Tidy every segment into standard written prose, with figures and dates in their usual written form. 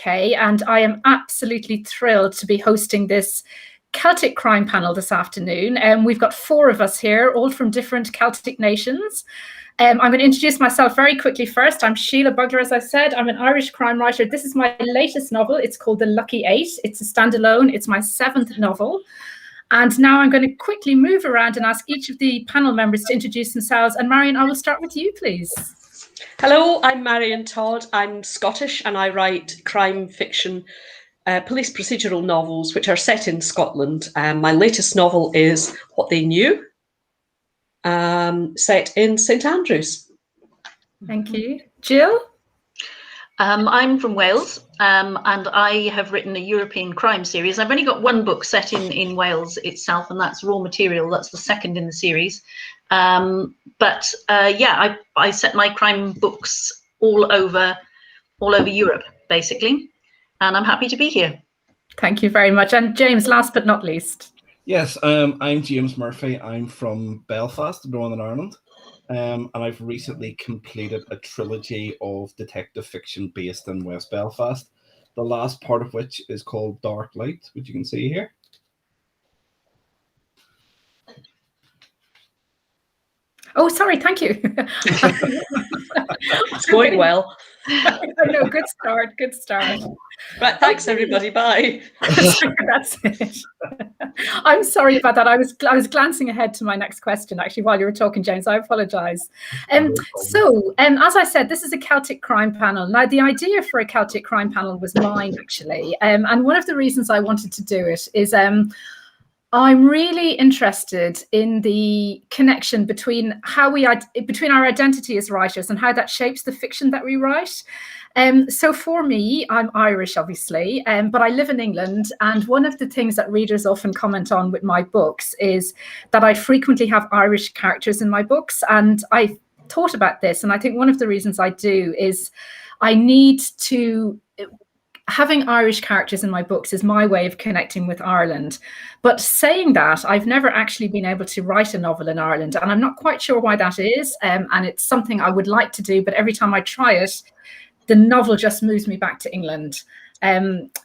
UK, and I am absolutely thrilled to be hosting this Celtic crime panel this afternoon. We've got 4 of us here, all from different Celtic nations. I'm going to introduce myself very quickly first. I'm Sheila Butler, as I said. I'm an Irish crime writer. This is my latest novel. It's called The Lucky Eight. It's a standalone. It's my 7th novel. And now I'm going to quickly move around and ask each of the panel members to introduce themselves. And Marion, I will start with you, please. Hello, I'm Marion Todd. I'm Scottish and I write crime fiction, police procedural novels which are set in Scotland. My latest novel is What They Knew, set in St Andrews. Thank you. Jill? I'm from Wales, and I have written a European crime series. I've only got 1 book set in Wales itself, and that's Raw Material. That's the 2nd in the series. Yeah, I set my crime books all over Europe, basically, and I'm happy to be here. Thank you very much. And James, last but not least. Yes, I'm James Murphy. I'm from Belfast, Northern Ireland, and I've recently completed a trilogy of detective fiction based in West Belfast, the last part of which is called Dark Light, which you can see here. Oh, sorry, thank you. It's going well. I know, good start. Right, thanks everybody, bye. That's it. I'm sorry about that. I was glancing ahead to my next question actually while you were talking, James. I apologise. So, as I said, this is a Celtic crime panel. Now, the idea for a Celtic crime panel was mine actually, and one of the reasons I wanted to do it is I'm really interested in the connection between between our identity as writers and how that shapes the fiction that we write. So for me, I'm Irish, obviously, but I live in England. And one of the things that readers often comment on with my books is that I frequently have Irish characters in my books. And I thought about this, and I think one of the reasons I do is I need to. Having Irish characters in my books is my way of connecting with Ireland. But saying that, I've never actually been able to write a novel in Ireland, and I'm not quite sure why that is. And it's something I would like to do, but every time I try it, the novel just moves me back to England.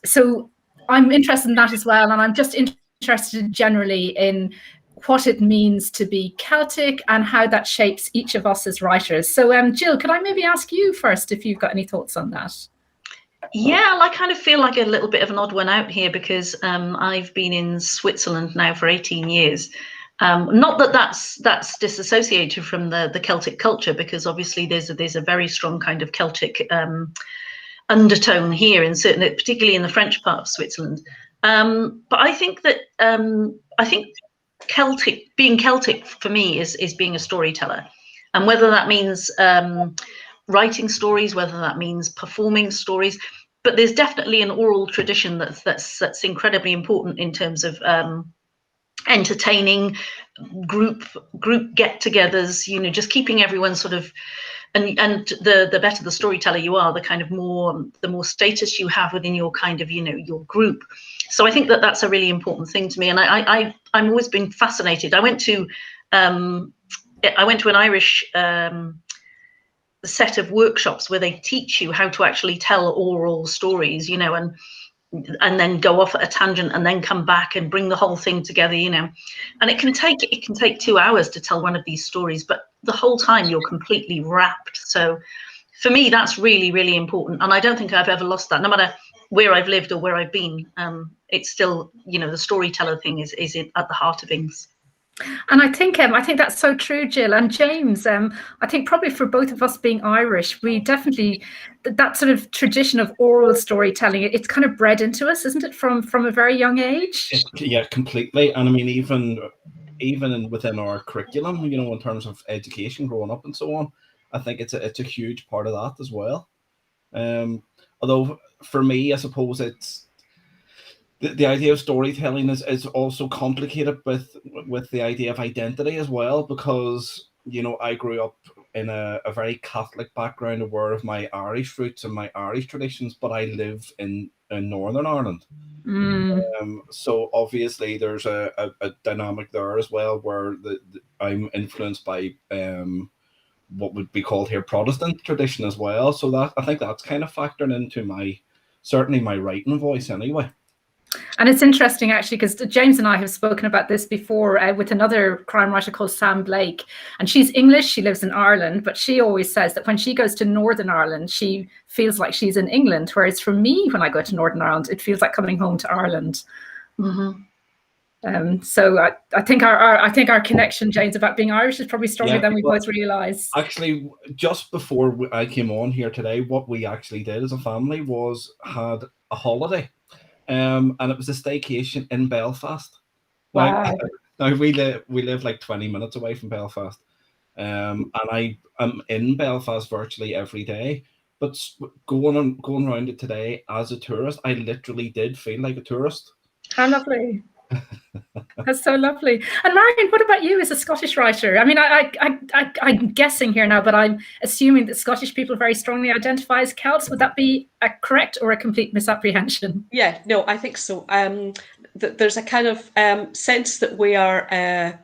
So I'm interested in that as well. And I'm just interested generally in what it means to be Celtic and how that shapes each of us as writers. So Jill, could I maybe ask you first if you've got any thoughts on that? Yeah, I kind of feel like a little bit of an odd one out here because I've been in Switzerland now for 18 years. Not that that's disassociated from the Celtic culture, because obviously there's a very strong kind of Celtic undertone here, particularly in the French part of Switzerland. But I think that being Celtic for me is being a storyteller, and whether that means writing stories, whether that means performing stories, but there's definitely an oral tradition that's incredibly important in terms of entertaining group get-togethers, just keeping everyone sort of, and the better the storyteller you are, the more status you have within your kind of your group. So I think that's a really important thing to me, and I'm always been fascinated. I went to an Irish set of workshops where they teach you how to actually tell oral stories, and then go off at a tangent and then come back and bring the whole thing together, and it can take 2 hours to tell one of these stories, but the whole time you're completely wrapped. So for me, that's really, really important, and I don't think I've ever lost that. No matter where I've lived or where I've been, it's still, the storyteller thing is at the heart of things. And I think that's so true, Jill. And James, I think probably for both of us being Irish, we definitely, that sort of tradition of oral storytelling, it's kind of bred into us, isn't it, from a very young age? Yeah, completely. And I mean, even within our curriculum, in terms of education, growing up and so on, I think it's a huge part of that as well. Although for me, I suppose it's the idea of storytelling is also complicated with the idea of identity as well, because I grew up in a very Catholic background, aware of my Irish roots and my Irish traditions, but I live in Northern Ireland. So obviously there's a dynamic there as well, where I'm influenced by what would be called here Protestant tradition as well. So that I think that's kind of factored into my certainly my writing voice anyway. And it's interesting, actually, because James and I have spoken about this before with another crime writer called Sam Blake. And she's English, she lives in Ireland, but she always says that when she goes to Northern Ireland, she feels like she's in England. Whereas for me, when I go to Northern Ireland, it feels like coming home to Ireland. So I think our connection, James, about being Irish is probably stronger than we both realise. Actually, just before I came on here today, what we actually did as a family was had a holiday. And it was a staycation in Belfast. Wow. Now we live like 20 minutes away from Belfast. And I am in Belfast virtually every day. But going around it today as a tourist, I literally did feel like a tourist. How lovely. That's so lovely. And Marion, what about you as a Scottish writer? I mean, I'm guessing here now, but I'm assuming that Scottish people very strongly identify as Celts. Would that be a correct or a complete misapprehension? Yeah, no, I think so. There's a kind of sense that we are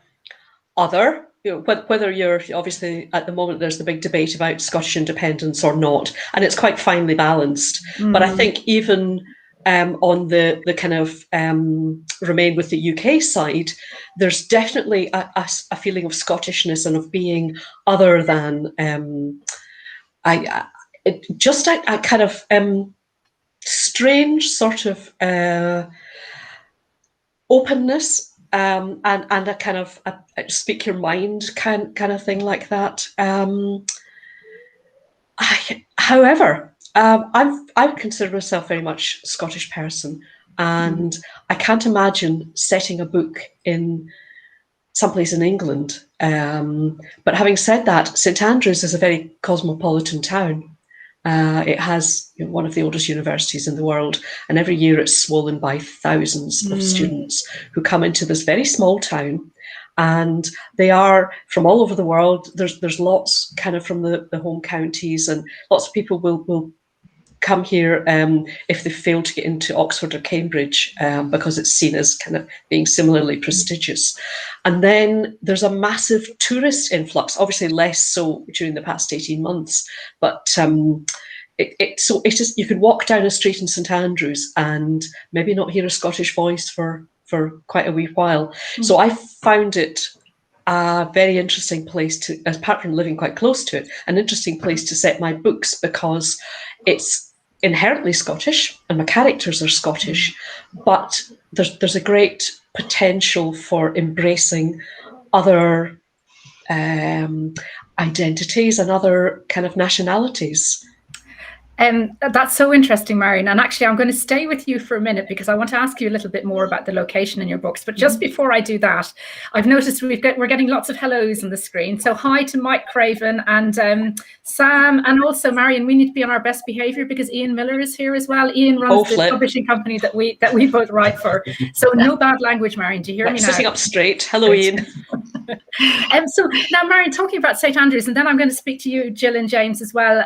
other. You know, whether you're obviously at the moment there's the big debate about Scottish independence or not, and it's quite finely balanced. But I think even on the kind of Remain with the UK side, there's definitely a feeling of Scottishness and of being other than a kind of strange sort of openness and a kind of a speak your mind kind of thing like that. However, I would consider myself very much a Scottish person, and I can't imagine setting a book in someplace in England. But having said that, St Andrews is a very cosmopolitan town. It has one of the oldest universities in the world, and every year it's swollen by thousands of students who come into this very small town. And they are from all over the world. There's lots kind of from the home counties, and lots of people will come here if they fail to get into Oxford or Cambridge because it's seen as kind of being similarly prestigious. And then there's a massive tourist influx, obviously less so during the past 18 months, but you could walk down a street in St Andrews and maybe not hear a Scottish voice for quite a wee while. So I found it a very interesting place to, apart from living quite close to it, an interesting place to set my books because it's inherently Scottish and my characters are Scottish, but there's a great potential for embracing other identities and other kind of nationalities. That's so interesting, Marion. And actually, I'm going to stay with you for a minute because I want to ask you a little bit more about the location in your books. But just before I do that, I've noticed we're getting lots of hellos on the screen. So hi to Mike Craven and Sam, and also Marion. We need to be on our best behaviour because Ian Miller is here as well. Ian runs the publishing company that we both write for. So no bad language, Marion. Do you hear me now? Sitting up straight. Hello, Ian. So now, Marion, talking about St Andrews, and then I'm going to speak to you, Jill and James, as well.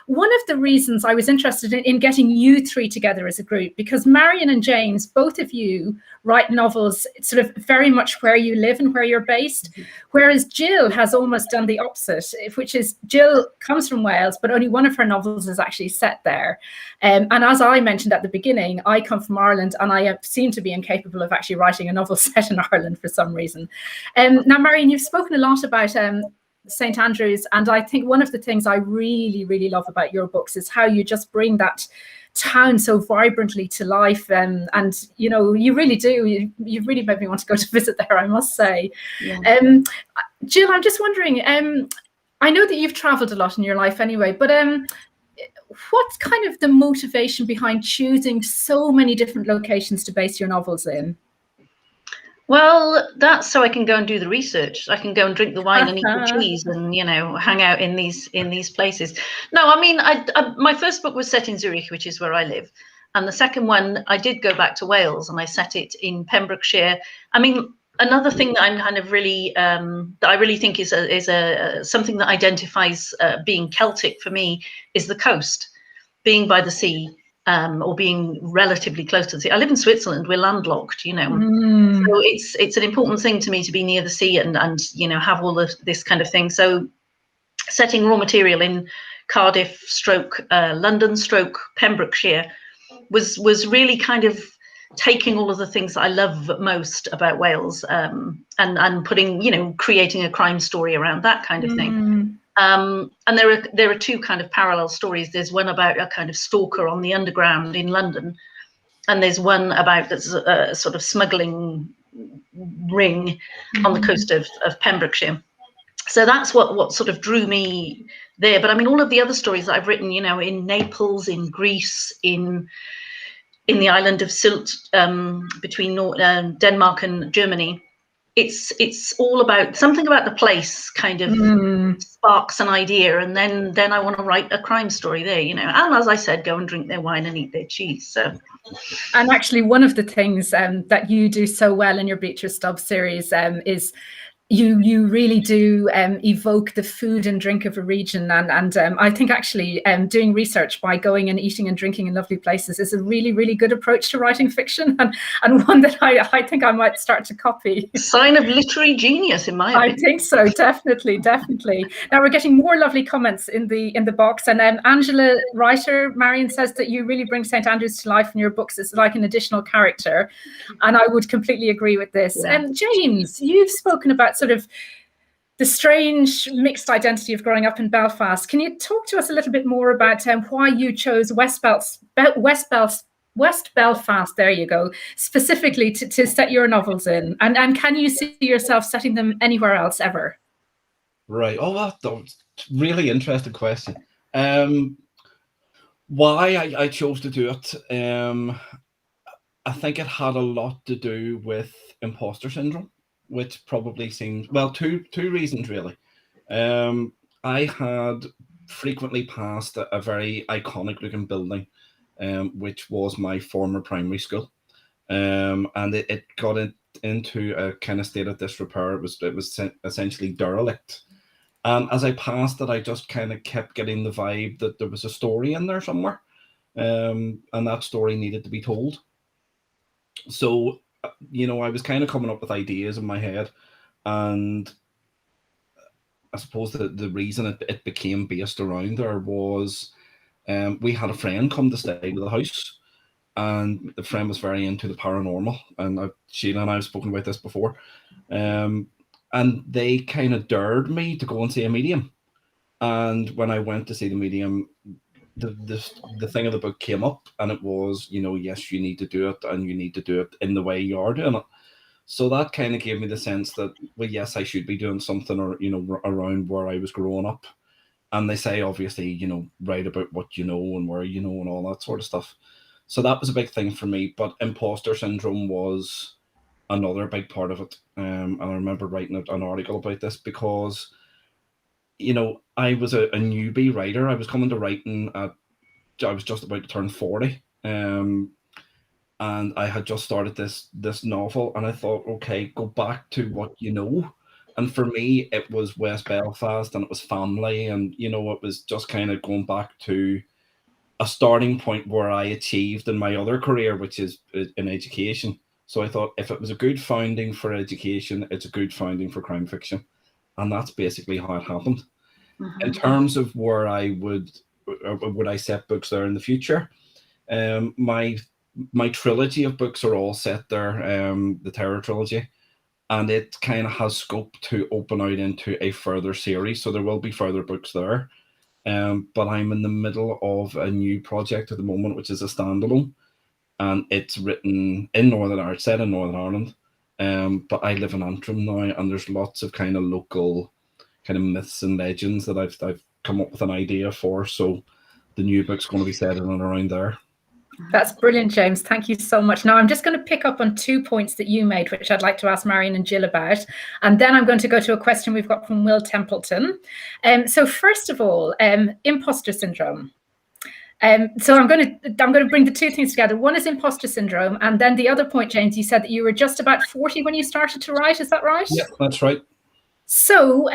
One of the reasons I was interested in getting you three together as a group, because Marion and James, both of you write novels sort of very much where you live and where you're based, whereas Jill has almost done the opposite, which is Jill comes from Wales, but only one of her novels is actually set there. And as I mentioned at the beginning, I come from Ireland, and I seem to be incapable of actually writing a novel set in Ireland for some reason. Now, Marion, you've spoken a lot about St Andrews, and I think one of the things I really, really love about your books is how you just bring that town so vibrantly to life, and you know, you really do. You really made me want to go to visit there, I must say. Yeah. Jill, I'm just wondering, I know that you've traveled a lot in your life anyway, but what's kind of the motivation behind choosing so many different locations to base your novels in? Well, that's so I can go and do the research. I can go and drink the wine and eat the cheese, and, you know, hang out in these places. No, I mean, my first book was set in Zurich, which is where I live, and the second one I did go back to Wales, and I set it in Pembrokeshire. I mean, another thing that I'm kind of really that I really think is something that identifies being Celtic for me is the coast, being by the sea. Or being relatively close to the sea. I live in Switzerland. We're landlocked, you know. So it's an important thing to me to be near the sea and you know, have all of this kind of thing. So setting raw material in Cardiff / London / Pembrokeshire was really kind of taking all of the things that I love most about Wales, and putting, you know, creating a crime story around that kind of thing. And there are two kind of parallel stories. There's one about a kind of stalker on the underground in London, and there's one about that's a sort of smuggling ring on the coast of Pembrokeshire. So that's what sort of drew me there. But I mean, all of the other stories that I've written, you know, in Naples, in Greece, in the island of Sylt, between Denmark and Germany, it's all about something about the place kind of sparks an idea, and then I want to write a crime story there, you know. And as I said, go and drink their wine and eat their cheese. So. And actually, one of the things that you do so well in your Beatrice Stubbs series is you really do evoke the food and drink of a region, and I think actually doing research by going and eating and drinking in lovely places is a really, really good approach to writing fiction, and one that I think I might start to copy. Sign of literary genius, in my opinion. I think so, definitely. Now we're getting more lovely comments in the box, and Angela Writer Marion says that you really bring St Andrews to life in your books. It's like an additional character, and I would completely agree with this. And James, you've spoken about sort of the strange mixed identity of growing up in Belfast. Can you talk to us a little bit more about why you chose West Belfast, there you go, specifically to set your novels in? And can you see yourself setting them anywhere else ever? Right. Oh, that's a really interesting question. Why I chose to do it, I think it had a lot to do with Imposter Syndrome, which probably seems, well, two reasons really. I had frequently passed a very iconic looking building, which was my former primary school, and it got into a kind of state of disrepair. It was essentially derelict, and as I passed it, I just kind of kept getting the vibe that there was a story in there somewhere, and that story needed to be told. So, you know, I was kind of coming up with ideas in my head, and I suppose the reason it became based around there was we had a friend come to stay with the house, and the friend was very into the paranormal, and Sheila and I have spoken about this before, and they kind of dared me to go and see a medium. And when I went to see the medium, the thing of the book came up, and it was, you know, yes, you need to do it, and you need to do it in the way you are doing it. So that kind of gave me the sense that, well, yes, I should be doing something, or, you know, around where I was growing up. And they say, obviously, you know, write about what you know and where you know and all that sort of stuff. So that was a big thing for me. But Imposter Syndrome was another big part of it. And I remember writing an article about this because, you know, I was a newbie writer. I was coming to writing I was just about to turn 40. And I had just started this novel, and I thought, okay, go back to what you know. And for me, it was West Belfast, and it was family, and, you know, it was just kind of going back to a starting point where I achieved in my other career, which is in education. So I thought, if it was a good founding for education, it's a good founding for crime fiction. And that's basically how it happened. Mm-hmm. In terms of where I would I set books there in the future, my trilogy of books are all set there, the Terror trilogy, and it kind of has scope to open out into a further series. So there will be further books there. But I'm in the middle of a new project at the moment, which is a standalone, and it's written in Northern Ireland, set in Northern Ireland. But I live in Antrim now, and there's lots of kind of local kind of myths and legends that I've come up with an idea for. So the new book's going to be set in and around there. That's brilliant, James. Thank you so much. Now, I'm just going to pick up on 2 points that you made, which I'd like to ask Marion and Jill about. And then I'm going to go to a question we've got from Will Templeton. So first of all, Imposter Syndrome. So I'm going to bring the two things together. One is Imposter Syndrome. And then the other point, James, you said that you were just about 40 when you started to write. Is that right? Yeah, that's right. So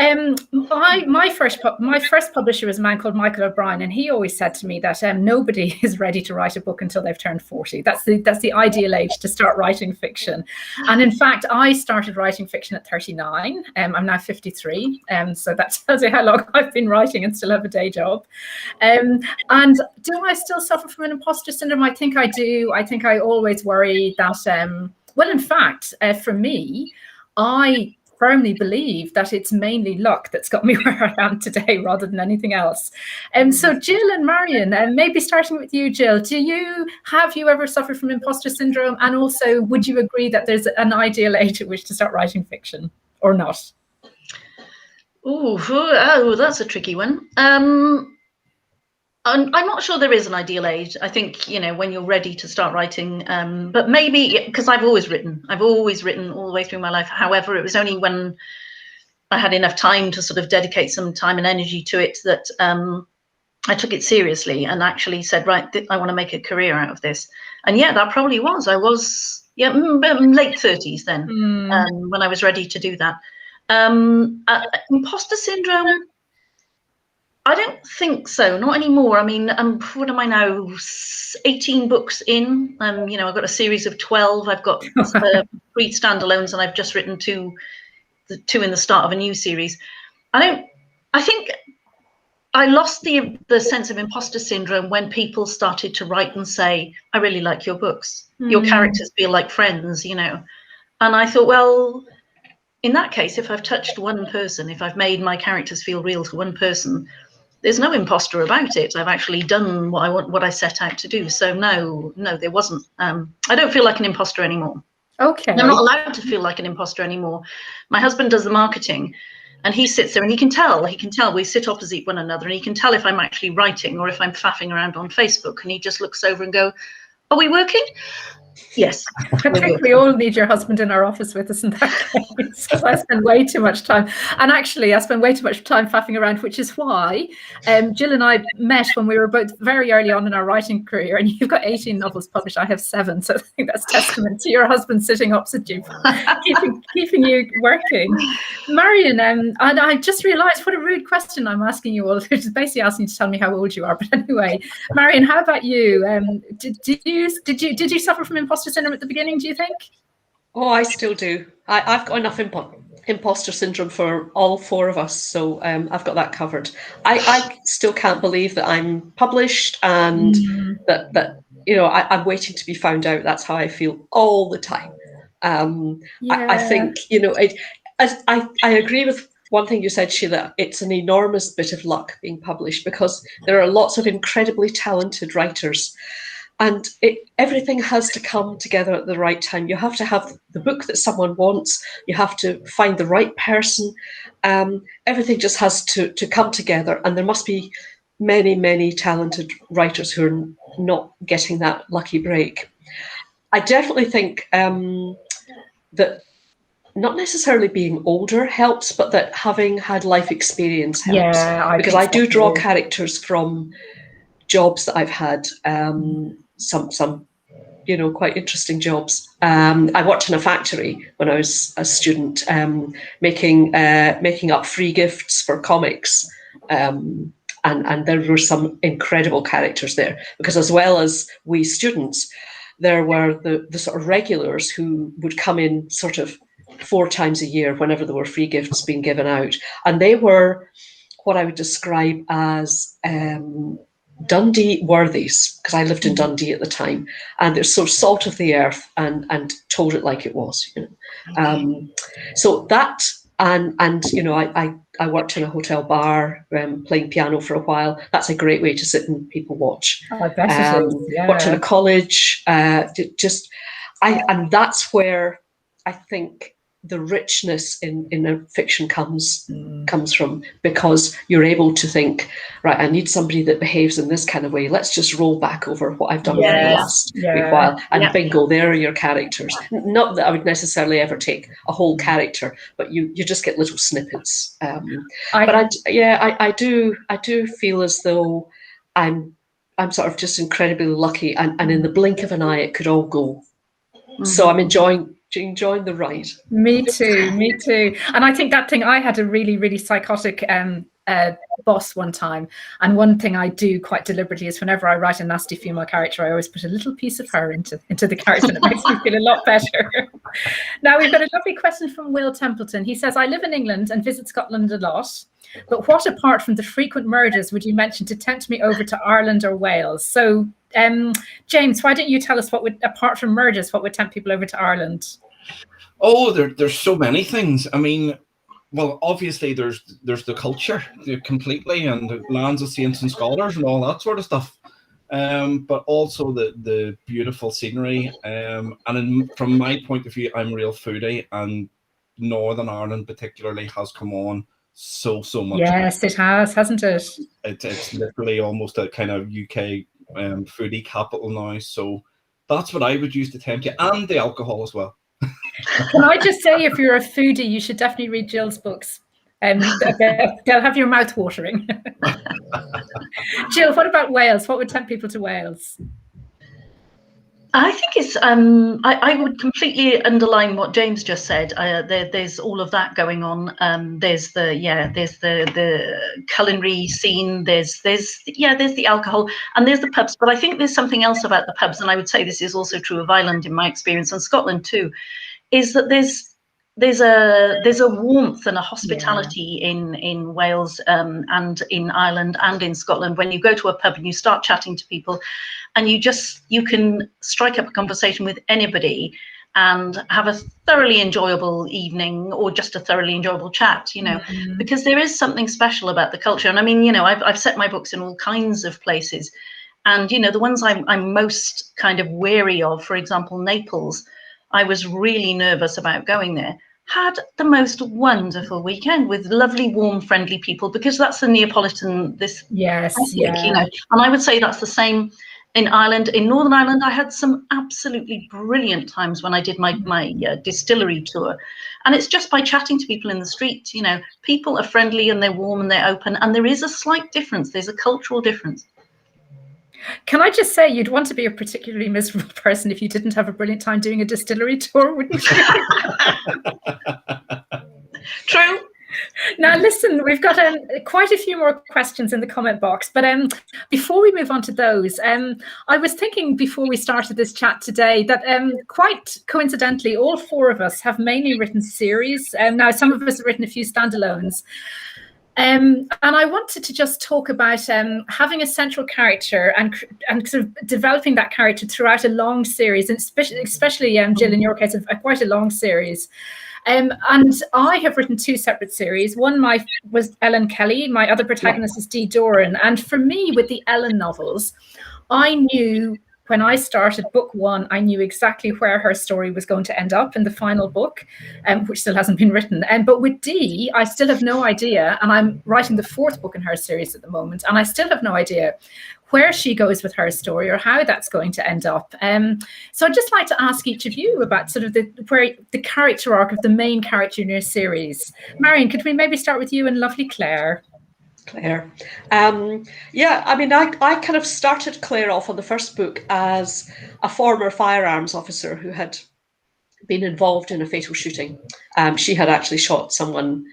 my first publisher was a man called Michael O'Brien, and he always said to me that nobody is ready to write a book until they've turned 40. That's the ideal age to start writing fiction. And in fact, I started writing fiction at 39. I'm now 53, so that tells you how long I've been writing and still have a day job. And do I still suffer from an imposter syndrome? I think I do. I think I always worry that. Well, in fact, for me, I firmly believe that it's mainly luck that's got me where I am today rather than anything else. So Jill and Marion, maybe starting with you, Jill, have you ever suffered from imposter syndrome? And also, would you agree that there's an ideal age at which to start writing fiction or not? Oh, that's a tricky one. I'm not sure there is an ideal age. I think, when you're ready to start writing, but maybe because I've always written all the way through my life. However, it was only when I had enough time to sort of dedicate some time and energy to it that I took it seriously and actually said, right, I want to make a career out of this. And yeah, that probably was. I was late 30s then when I was ready to do that. Imposter syndrome. I don't think so, not anymore. I mean, what am I now? 18 books in. I've got a series of 12. I've got 3 standalones, and I've just written two in the start of a new series. I think I lost the sense of imposter syndrome when people started to write and say, I really like your books. Your characters feel like friends, And I thought, well, in that case, if I've touched one person, if I've made my characters feel real to one person, there's no imposter about it. I've actually done what I set out to do. So no, there wasn't. I don't feel like an imposter anymore. Okay. I'm not allowed to feel like an imposter anymore. My husband does the marketing, and he sits there and he can tell. We sit opposite one another, and he can tell if I'm actually writing or if I'm faffing around on Facebook. And he just looks over and go, "Are we working?" Yes. I think we all need your husband in our office with us in that case, because I spend way too much time. And actually, I spend way too much time faffing around, which is why Jill and I met when we were both very early on in our writing career. And you've got 18 novels published. I have 7. So I think that's testament to your husband sitting opposite you, keeping you working. Marion, and I just realised what a rude question I'm asking you all, which is basically asking you to tell me how old you are. But anyway, Marion, how about you? Did you suffer from imposter syndrome at the beginning, do you think? Oh, I still do. I've got enough imposter syndrome for all 4 of us, so I've got that covered. I still can't believe that I'm published and that I'm waiting to be found out. That's how I feel all the time. I think I agree with one thing you said, Sheila. It's an enormous bit of luck being published because there are lots of incredibly talented writers. And everything has to come together at the right time. You have to have the book that someone wants. You have to find the right person. Everything just has to come together. And there must be many, many talented writers who are not getting that lucky break. I definitely think that not necessarily being older helps, but that having had life experience helps. Yeah, because I do draw characters from jobs that I've had. Some quite interesting jobs. I worked in a factory when I was a student, making up free gifts for comics, and there were some incredible characters there, because as well as we students, there were the sort of regulars who would come in sort of 4 times a year whenever there were free gifts being given out, and they were what I would describe as Dundee worthies, because I lived in Dundee at the time, and they're so salt of the earth and told it like it was, so that and I worked in a hotel bar playing piano for a while. That's a great way to sit and people watch. I bet it is. Yeah. Worked in a college, and that's where I think the richness in a fiction comes from, because you're able to think, right, I need somebody that behaves in this kind of way. Let's just roll back over what I've done for the last week while, and bingo, there are your characters. Not that I would necessarily ever take a whole character, but you just get little snippets. But I do feel as though I'm sort of just incredibly lucky, and in the blink of an eye it could all go. So I'm enjoying enjoying the ride. Me too, me too. And I think that thing, I had a really, really psychotic boss one time. And one thing I do quite deliberately is whenever I write a nasty female character, I always put a little piece of her into the character, and it makes me feel a lot better. Now, we've got a lovely question from Will Templeton. He says, I live in England and visit Scotland a lot, but what apart from the frequent murders would you mention to tempt me over to Ireland or Wales? So, James, why don't you tell us apart from murders, what would tempt people over to Ireland? Oh, there's so many things. I mean, well, obviously there's the culture completely, and the lands of saints and scholars and all that sort of stuff. But also the beautiful scenery. And from my point of view, I'm a real foodie, and Northern Ireland particularly has come on so much. Yes, it has, hasn't it? It's literally almost a kind of UK foodie capital now. So that's what I would use to tempt you, and the alcohol as well. Can I just say, if you're a foodie, you should definitely read Jill's books. They'll have your mouth watering. Jill, what about Wales? What would tempt people to Wales? I think it's I would completely underline what James just said. There's all of that going on. There's the culinary scene. There's the alcohol, and there's the pubs. But I think there's something else about the pubs, and I would say this is also true of Ireland in my experience, and Scotland too, is that there's a warmth and a hospitality in Wales and in Ireland and in Scotland when you go to a pub and you start chatting to people, and you can strike up a conversation with anybody and have a thoroughly enjoyable evening, or just a thoroughly enjoyable chat, because there is something special about the culture. And I mean, I've set my books in all kinds of places, and the ones I'm most kind of wary of, for example, Naples, I was really nervous about going there. Had the most wonderful weekend with lovely, warm, friendly people, because that's the Neapolitan, yes, ethic, and I would say that's the same in Ireland. In Northern Ireland, I had some absolutely brilliant times when I did my distillery tour, and it's just by chatting to people in the street. People are friendly and they're warm and they're open, and there is a slight difference. There's a cultural difference. Can I just say, you'd want to be a particularly miserable person if you didn't have a brilliant time doing a distillery tour, wouldn't you? True. Now, listen, we've got quite a few more questions in the comment box, but before we move on to those, I was thinking before we started this chat today that quite coincidentally, all four of us have mainly written series. Now, some of us have written a few standalones. And I wanted to just talk about having a central character and sort of developing that character throughout a long series, and especially Jill, in your case, quite a long series. And I have written two separate series. One was Ellen Kelly. My other protagonist is Dee Doran. And for me, with the Ellen novels, I knew when I started book one, I knew exactly where her story was going to end up in the final book, which still hasn't been written. But with Dee, I still have no idea. And I'm writing the fourth book in her series at the moment. And I still have no idea where she goes with her story or how that's going to end up. So I'd just like to ask each of you about sort of the character arc of the main character in your series. Marion, could we maybe start with you and lovely Claire? Claire. I mean, I kind of started Claire off on the first book as a former firearms officer who had been involved in a fatal shooting. She had actually shot someone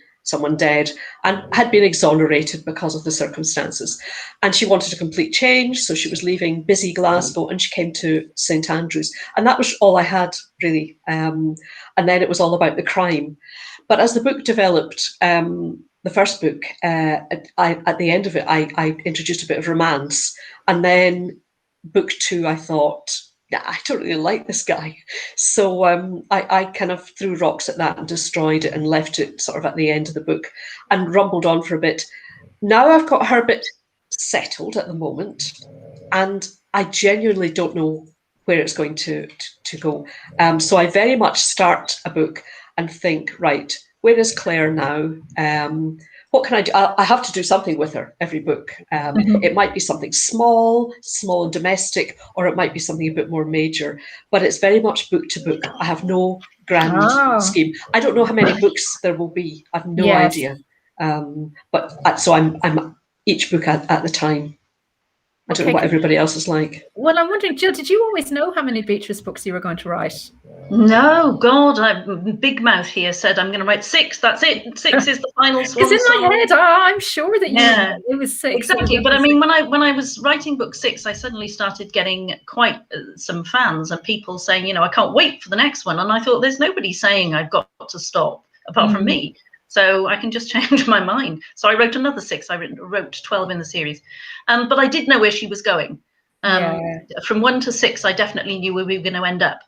dead and had been exonerated because of the circumstances. And she wanted a complete change, so she was leaving busy Glasgow and she came to St Andrews. And that was all I had, really. And then it was all about the crime. But as the book developed, the first book, at the end of it, I introduced a bit of romance. And then book two, I thought, yeah, I don't really like this guy. So I kind of threw rocks at that and destroyed it and left it sort of at the end of the book and rumbled on for a bit. Now I've got her a bit settled at the moment, and I genuinely don't know where it's going to go. So I very much start a book and think, right, where is Claire now? What can I do? I have to do something with her every book. It might be something small and domestic, or it might be something a bit more major. But it's very much book to book. I have no grand scheme. I don't know how many books there will be. I have no idea. So I'm each book at the time. I don't know what everybody else is like. Well, I'm wondering, Jill, did you always know how many Beatrice books you were going to write? No, God, Big Mouth here said I'm going to write 6. That's it. 6 is the final swan It's in song. my head. I'm sure that it was 6. Exactly. But I mean, when I was writing book 6, I suddenly started getting quite some fans and people saying, I can't wait for the next one. And I thought, there's nobody saying I've got to stop apart from me. So I can just change my mind. So I wrote another 6. I wrote 12 in the series. But I did know where she was going. From 1 to 6, I definitely knew where we were going to end up.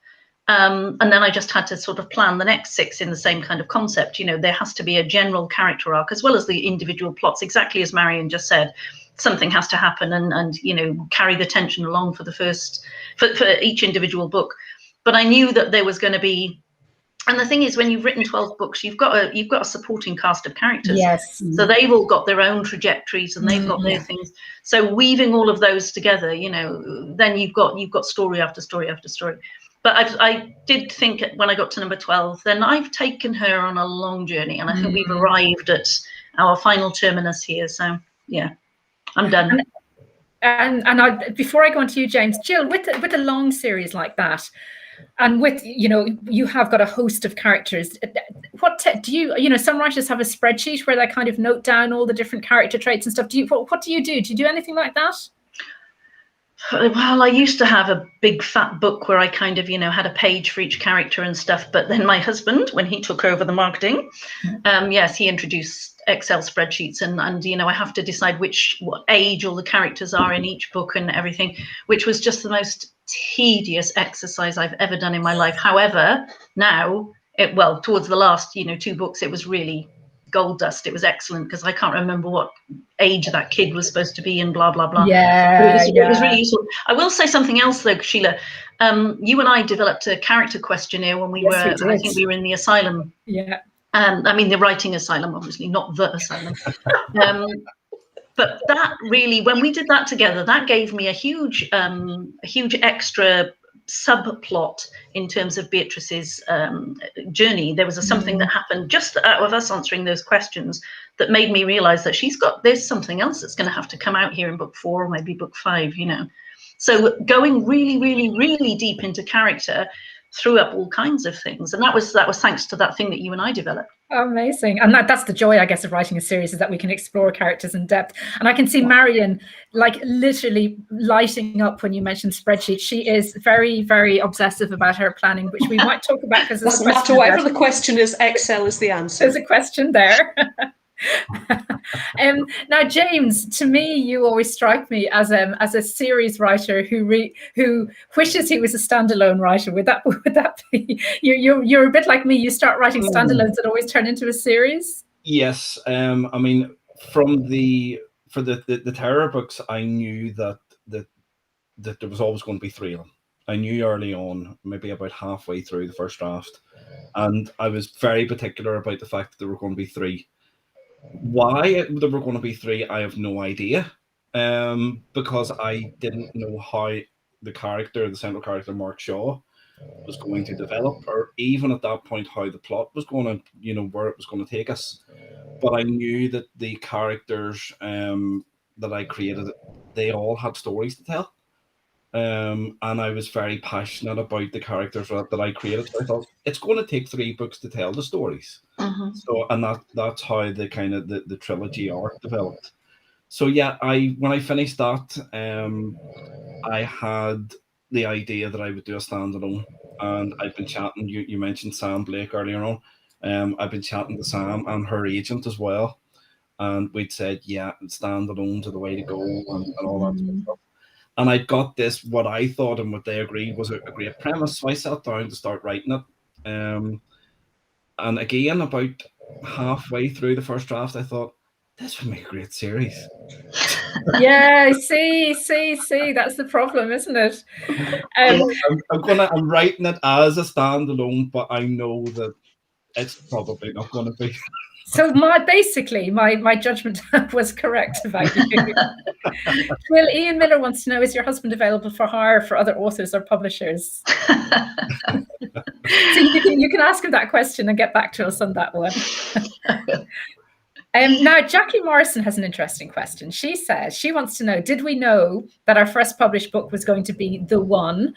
And then I just had to sort of plan the next 6 in the same kind of concept. There has to be a general character arc as well as the individual plots, exactly as Marion just said. Something has to happen and carry the tension along for each individual book. But I knew that there was going to be, and the thing is, when you've written 12 books, you've got a supporting cast of characters. Yes. So they've all got their own trajectories and they've got their things. So weaving all of those together, then you've got story after story after story. But I did think when I got to number 12, then I've taken her on a long journey, and I think we've arrived at our final terminus here. So yeah, I'm done. And before I go on to you, James, Jill, with a long series like that, and with you have got a host of characters. What do you some writers have a spreadsheet where they kind of note down all the different character traits and stuff. What do you do? Do you do anything like that? Well, I used to have a big fat book where I kind of, had a page for each character and stuff. But then my husband, when he took over the marketing, yes, he introduced Excel spreadsheets and I have to decide what age all the characters are in each book and everything, which was just the most tedious exercise I've ever done in my life. However, now, towards the last, 2 books, it was really gold dust. It was excellent because I can't remember what age that kid was supposed to be and blah blah blah. It was really useful. I will say something else though, Sheila. You and I developed a character questionnaire when we I think we were in the asylum. I mean the writing asylum, obviously, not the asylum. But that really, when we did that together, that gave me a huge extra subplot in terms of Beatrice's journey. There was something that happened just out of us answering those questions that made me realize that there's something else that's going to have to come out here in book 4 or maybe book 5, So going really, really, really deep into character threw up all kinds of things. And that was thanks to that thing that you and I developed. Amazing. And that's the joy, I guess, of writing a series, is that we can explore characters in depth. And I can see Marion literally lighting up when you mentioned spreadsheets. She is very, very obsessive about her planning, which we might talk about because doesn't matter whatever the question is, Excel is the answer. There's a question there. Now, James, to me, you always strike me as a series writer who wishes he was a standalone writer. Would that be you're a bit like me? You start writing standalones that always turn into a series. Yes, I mean, for the terror books, I knew that there was always going to be 3 of them. I knew early on, maybe about halfway through the first draft, and I was very particular about the fact that there were going to be 3. Why there were going to be 3, I have no idea, because I didn't know how the central character Mark Shaw was going to develop, or even at that point how the plot was going to, where it was going to take us. But I knew that the characters that I created, they all had stories to tell. And I was very passionate about the characters that I created. So I thought it's going to take 3 books to tell the stories. So, and that's how the kind of the trilogy arc developed. So yeah, when I finished that, I had the idea that I would do a standalone, and I've been chatting. You mentioned Sam Blake earlier on. I've been chatting to Sam and her agent as well, and we'd said, yeah, standalones are the way to go, and all that sort of stuff. And I got this, what I thought and what they agreed was a great premise. So I sat down to start writing it. And again, about halfway through the first draft, I thought, this would make a great series. Yeah, see, that's the problem, isn't it? I'm writing it as a standalone, but I know that it's probably not going to be. So my judgment was correct about you. Well, Ian Miller wants to know, is your husband available for hire for other authors or publishers? So you can ask him that question and get back to us on that one. Now, Jackie Morrison has an interesting question. She says she wants to know, did we know that our first published book was going to be the one?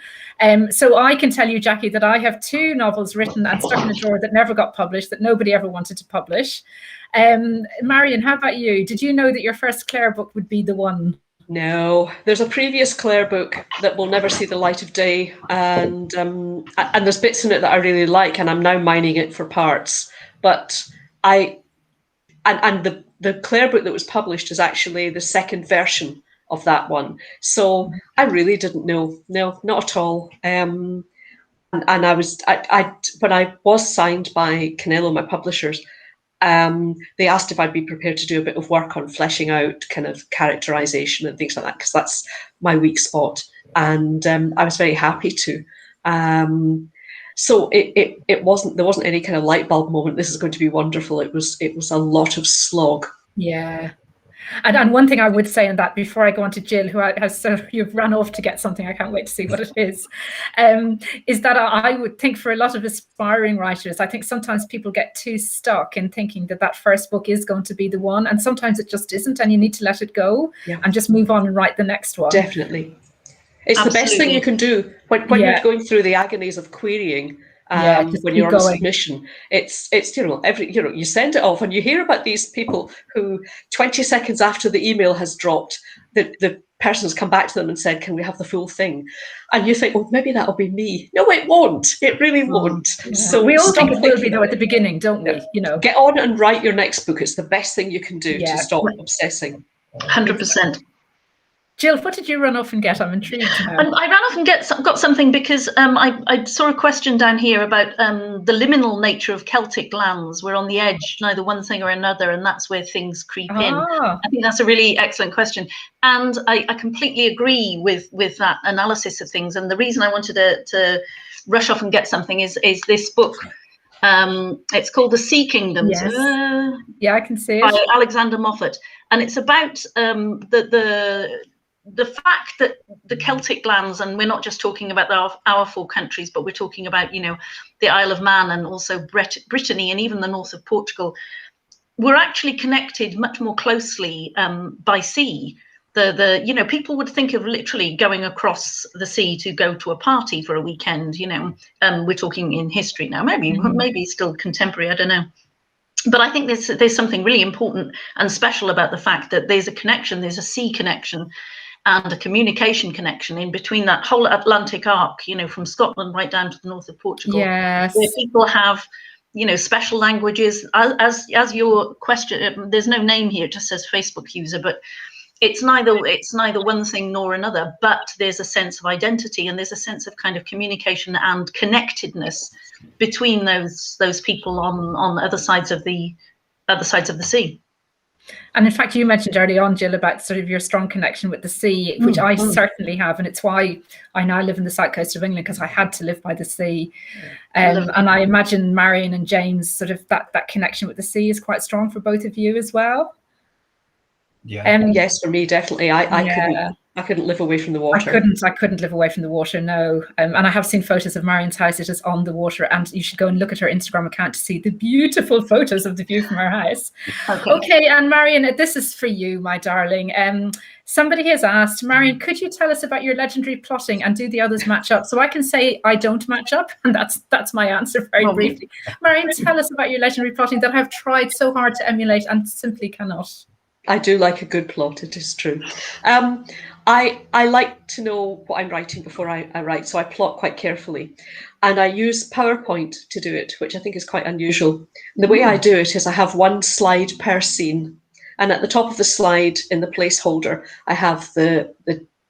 So I can tell you, Jackie, that I have 2 novels written and stuck in a drawer that never got published, that nobody ever wanted to publish. Marion, how about you? Did you know that your first Claire book would be the one? No, there's a previous Claire book that will never see the light of day, and there's bits in it that I really like, and I'm now mining it for parts. But the Claire book that was published is actually the second version of that one. So I really didn't know. No, not at all. And I was when I was signed by Canelo, my publishers, they asked if I'd be prepared to do a bit of work on fleshing out kind of characterization and things like that, because that's my weak spot. And I was very happy to. So there wasn't any kind of light bulb moment. This is going to be wonderful. It was a lot of slog. Yeah. And one thing I would say on that, before I go on to Jill, who has you've run off to get something, I can't wait to see what it is that I would think for a lot of aspiring writers, I think sometimes people get too stuck in thinking that first book is going to be the one, and sometimes it just isn't, and you need to let it go and just move on and write the next one. Definitely. It's Absolutely. The best thing you can do when you're going through the agonies of querying. When you're on a submission, it's you send it off, and you hear about these people who 20 seconds after the email has dropped, the person's come back to them and said, "Can we have the full thing?" And you think, "Oh, maybe that'll be me." No, it won't. It really won't. Yeah. So we all think it will be though at the beginning, don't we? Get on and write your next book. It's the best thing you can do to stop obsessing. 100%. Jill, what did you run off and get? I'm intrigued now. I ran off and got something because I saw a question down here about the liminal nature of Celtic lands. We're on the edge, neither one thing or another, and that's where things creep in. I think that's a really excellent question. And I completely agree with that analysis of things. And the reason I wanted to rush off and get something is this book. It's called The Sea Kingdoms. Yes. Yeah, I can see it. By Alexander Moffat. And it's about the fact that the Celtic lands, and we're not just talking about our 4 countries, but we're talking about, the Isle of Man and also Brittany and even the north of Portugal, were actually connected much more closely by sea. People would think of literally going across the sea to go to a party for a weekend, we're talking in history now, maybe still contemporary, I don't know. But I think there's something really important and special about the fact that there's a connection, there's a sea connection and a communication connection in between that whole Atlantic arc, from Scotland right down to the north of Portugal. Yes. Where people have, special languages. As your question, there's no name here, it just says Facebook user, but it's neither one thing nor another, but there's a sense of identity and there's a sense of kind of communication and connectedness between those people on other sides of the sea. And in fact, you mentioned early on, Jill, about sort of your strong connection with the sea, which I certainly have. And it's why I now live in the south coast of England, because I had to live by the sea. And I imagine Marion and James, sort of that connection with the sea is quite strong for both of you as well. Yeah. Yes, for me, definitely. I couldn't live away from the water. I couldn't live away from the water, no. And I have seen photos of Marion's house. It is on the water, and you should go and look at her Instagram account to see the beautiful photos of the view from her house. Okay, and Marion, this is for you, my darling. Somebody has asked, Marion, could you tell us about your legendary plotting and do the others match up? So I can say I don't match up, and that's my answer very briefly. Marion, tell us about your legendary plotting that I've tried so hard to emulate and simply cannot. I do like a good plot, it is true. I like to know what I'm writing before I write, so I plot quite carefully. And I use PowerPoint to do it, which I think is quite unusual. The way I do it is I have one slide per scene. And at the top of the slide, in the placeholder, I have the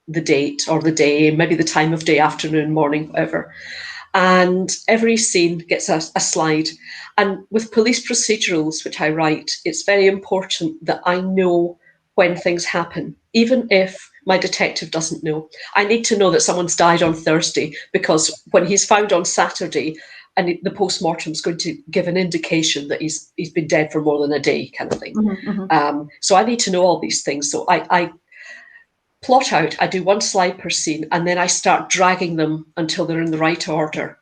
date or the day, maybe the time of day, afternoon, morning, whatever. And every scene gets a slide. And with police procedurals, which I write, it's very important that I know when things happen, even if my detective doesn't know. I need to know that someone's died on Thursday, because when he's found on Saturday, and the post-mortem is going to give an indication that he's been dead for more than a day, kind of thing. So I need to know all these things. So I plot out, I do one slide per scene, and then I start dragging them until they're in the right order.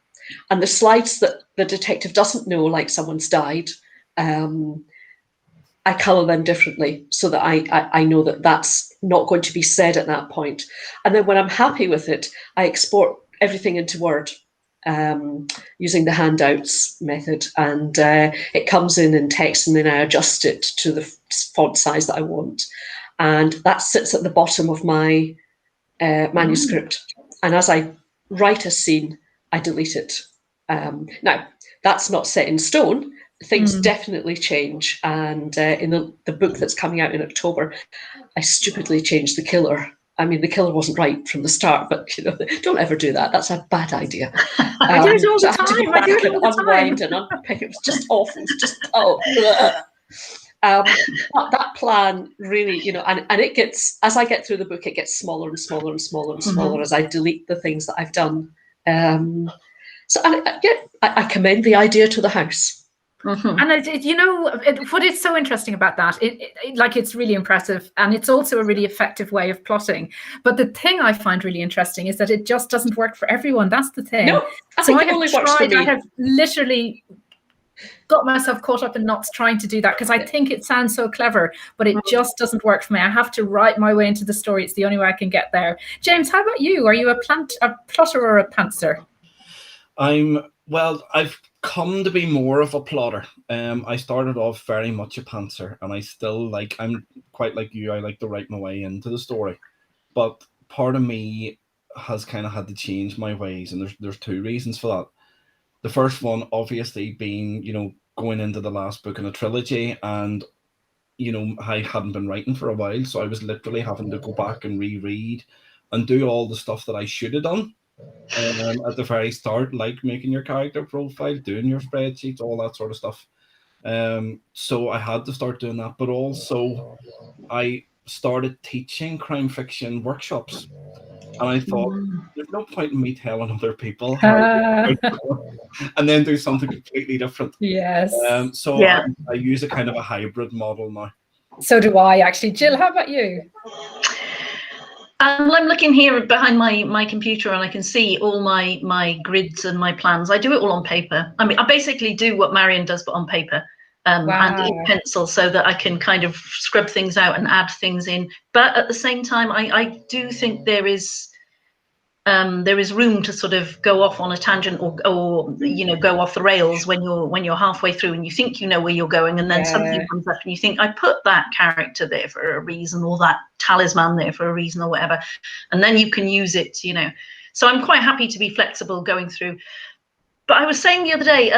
And the slides that the detective doesn't know, like someone's died, I I colour them differently so that I know that that's not going to be said at that point. And then when I'm happy with it, I export everything into Word using the handouts method, and it comes in text, and then I adjust it to the font size that I want. And that sits at the bottom of my manuscript. And as I write a scene, I delete it. Now, that's not set in stone. Things definitely change. And in the book that's coming out in October, I stupidly changed the killer. I mean, the killer wasn't right from the start, but don't ever do that. That's a bad idea. I do it all the I had to go time. I do back it all and the unwind time. and unpick. It was just awful. It was just that plan really, and it gets, as I get through the book, it gets smaller and smaller and smaller and smaller as I delete the things that I've done. So I commend the idea to the house. And what is so interesting about that, it's really impressive, and it's also a really effective way of plotting. But the thing I find really interesting is that it just doesn't work for everyone. That's the thing. No, I think it only works for me. I have literally got myself caught up in knots trying to do that because I think it sounds so clever, but it just doesn't work for me. I have to write my way into the story. It's the only way I can get there. James, how about you? Are you a plotter or a pantser? I've come to be more of a plotter. I started off very much a pantser, and I still I'm quite like you. I like to write my way into the story, but part of me has kind of had to change my ways, and there's two reasons for that. The first one, obviously, being going into the last book in a trilogy, and I hadn't been writing for a while, so I was literally having to go back and reread and do all the stuff that I should have done at the very start, like making your character profile, doing your spreadsheets, all that sort of stuff. So I had to start doing that, but also I started teaching crime fiction workshops, and I thought there's no point in me telling other people how to do it, and then do something completely different. Yes. I use a kind of a hybrid model now. So do I, actually. Jill, how about you? I'm looking here behind my computer, and I can see all my grids and my plans. I do it all on paper. I mean, I basically do what Marion does, but on paper. And in pencil, so that I can kind of scrub things out and add things in. But at the same time, I do think there is room to sort of go off on a tangent or go off the rails when you're halfway through and you think you know where you're going, and then something comes up and you think, I put that character there for a reason, or that talisman there for a reason, or whatever, and then you can use it. So I'm quite happy to be flexible going through. But I was saying the other day,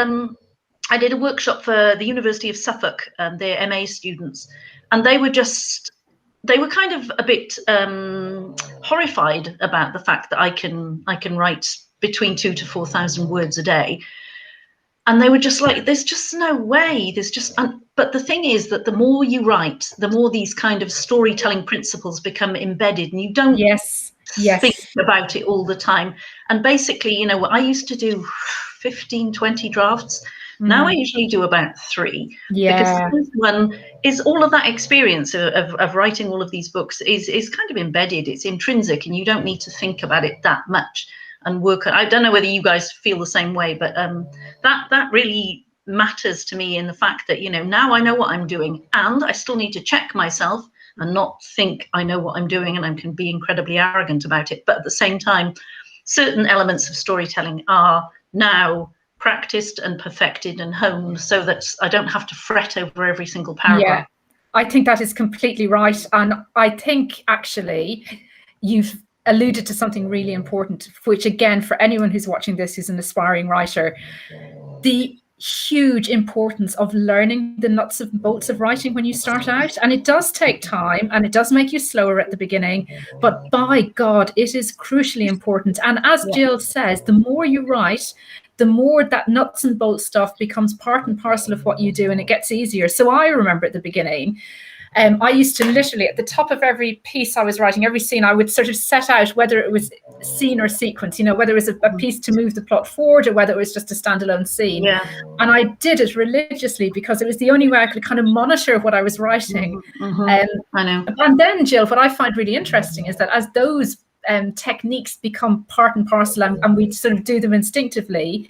I did a workshop for the University of Suffolk, their MA students, and they were kind of a bit horrified about the fact that I can write between 2,000 to 4,000 words a day, and they were just like, "There's just no way." But the thing is that the more you write, the more these kind of storytelling principles become embedded, and you don't think about it all the time. And basically, I used to do 15, 20 drafts. Now I usually do about 3, because this one is all of that experience of writing all of these books is kind of embedded. It's intrinsic, and you don't need to think about it that much and work. I don't know whether you guys feel the same way, but that really matters to me, in the fact that now I know what I'm doing, and I still need to check myself and not think I know what I'm doing, and I can be incredibly arrogant about it. But at the same time, certain elements of storytelling are now practiced and perfected and honed, so that I don't have to fret over every single paragraph. Yeah, I think that is completely right. And I think actually you've alluded to something really important, which again, for anyone who's watching this who's an aspiring writer, the huge importance of learning the nuts and bolts of writing when you start out. And it does take time, and it does make you slower at the beginning, but by God, it is crucially important. And as Jill says, the more you write, the more that nuts and bolts stuff becomes part and parcel of what you do, and it gets easier. So I remember at the beginning, I used to literally, at the top of every piece I was writing, every scene, I would sort of set out whether it was scene or sequence, whether it was a piece to move the plot forward or whether it was just a standalone scene. And I did it religiously because it was the only way I could kind of monitor what I was writing. I know. And then, Jill, what I find really interesting is that as those techniques become part and parcel, and we sort of do them instinctively,